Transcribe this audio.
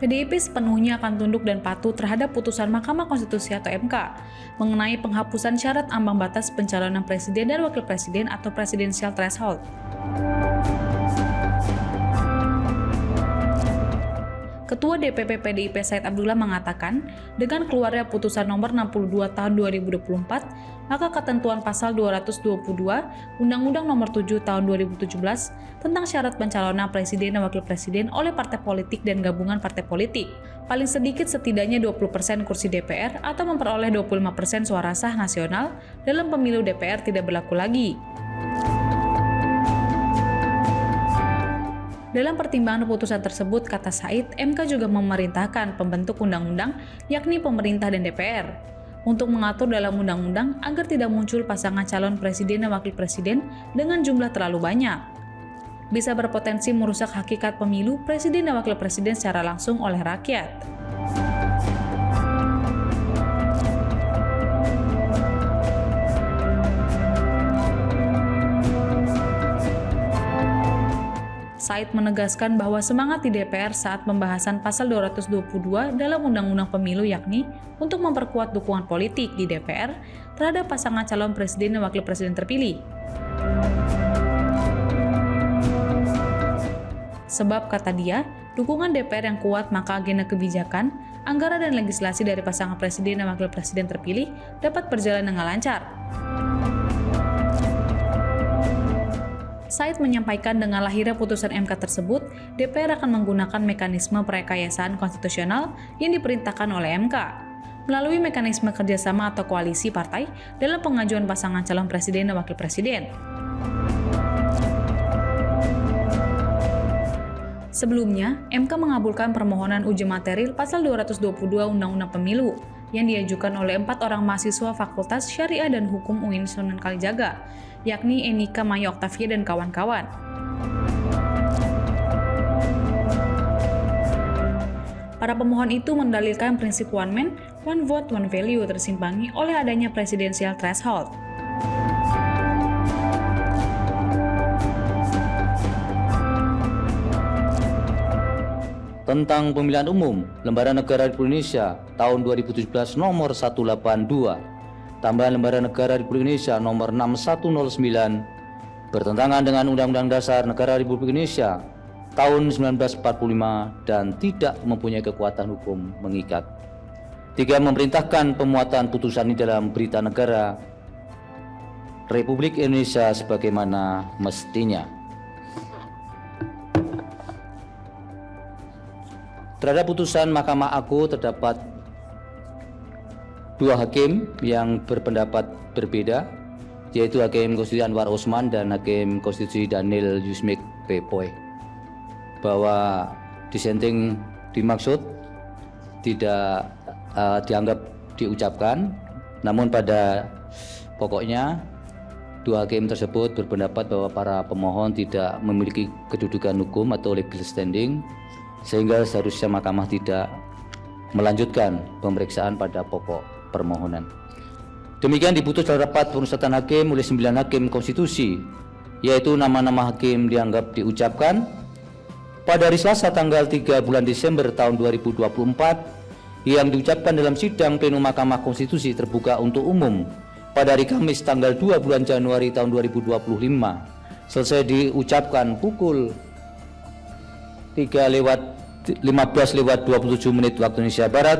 PDIP sepenuhnya akan tunduk dan patuh terhadap putusan Mahkamah Konstitusi atau MK mengenai penghapusan syarat ambang batas pencalonan presiden dan wakil presiden atau presidensial threshold. Ketua DPP PDIP Said Abdullah mengatakan, dengan keluarnya putusan nomor 62 tahun 2024, maka ketentuan pasal 222 Undang-Undang nomor 7 tahun 2017 tentang syarat pencalonan presiden dan wakil presiden oleh partai politik dan gabungan partai politik, paling sedikit setidaknya 20% kursi DPR atau memperoleh 25% suara sah nasional dalam pemilu DPR tidak berlaku lagi. Dalam pertimbangan putusan tersebut, kata Said, MK juga memerintahkan pembentuk undang-undang, yakni pemerintah dan DPR, untuk mengatur dalam undang-undang agar tidak muncul pasangan calon presiden dan wakil presiden dengan jumlah terlalu banyak. Bisa berpotensi merusak hakikat pemilu presiden dan wakil presiden secara langsung oleh rakyat. Said menegaskan bahwa semangat di DPR saat pembahasan pasal 222 dalam Undang-Undang Pemilu yakni untuk memperkuat dukungan politik di DPR terhadap pasangan calon presiden dan wakil presiden terpilih. Sebab, kata dia, dukungan DPR yang kuat maka agenda kebijakan, anggaran dan legislasi dari pasangan presiden dan wakil presiden terpilih dapat berjalan dengan lancar. Said menyampaikan dengan lahirnya putusan MK tersebut, DPR akan menggunakan mekanisme perekayasaan konstitusional yang diperintahkan oleh MK, melalui mekanisme kerjasama atau koalisi partai dalam pengajuan pasangan calon presiden dan wakil presiden. Sebelumnya, MK mengabulkan permohonan uji materil pasal 222 Undang-Undang Pemilu yang diajukan oleh 4 orang mahasiswa Fakultas Syariah dan Hukum UIN Sunan Kalijaga, yakni Enika Maya Oktavia dan kawan-kawan. Para pemohon itu mendalilkan prinsip one man, one vote, one value tersimpangi oleh adanya presidensial threshold. Tentang Pemilihan Umum Lembaran Negara Republik Indonesia tahun 2017 nomor 182, tambahan Lembaran Negara Republik Indonesia nomor 6109, bertentangan dengan Undang-Undang Dasar Negara Republik Indonesia tahun 1945 dan tidak mempunyai kekuatan hukum mengikat. 3. Memerintahkan pemuatan putusan ini dalam Berita Negara Republik Indonesia sebagaimana mestinya. Terhadap putusan Mahkamah Agung terdapat 2 hakim yang berpendapat berbeda, yaitu Hakim Konstitusi Anwar Osman dan Hakim Konstitusi Daniel Yusmik Pepoy, bahwa dissenting dimaksud tidak dianggap diucapkan, namun pada pokoknya 2 hakim tersebut berpendapat bahwa para pemohon tidak memiliki kedudukan hukum atau legal standing, sehingga seharusnya mahkamah tidak melanjutkan pemeriksaan pada pokok permohonan. Demikian diputus dalam rapat pemusatan hakim oleh 9 hakim konstitusi, yaitu nama-nama hakim dianggap diucapkan pada hari Selasa tanggal 3 bulan Desember tahun 2024 yang diucapkan dalam sidang plenum Mahkamah Konstitusi terbuka untuk umum pada hari Kamis tanggal 2 bulan Januari tahun 2025, selesai diucapkan pukul 3:15:27 waktu Indonesia Barat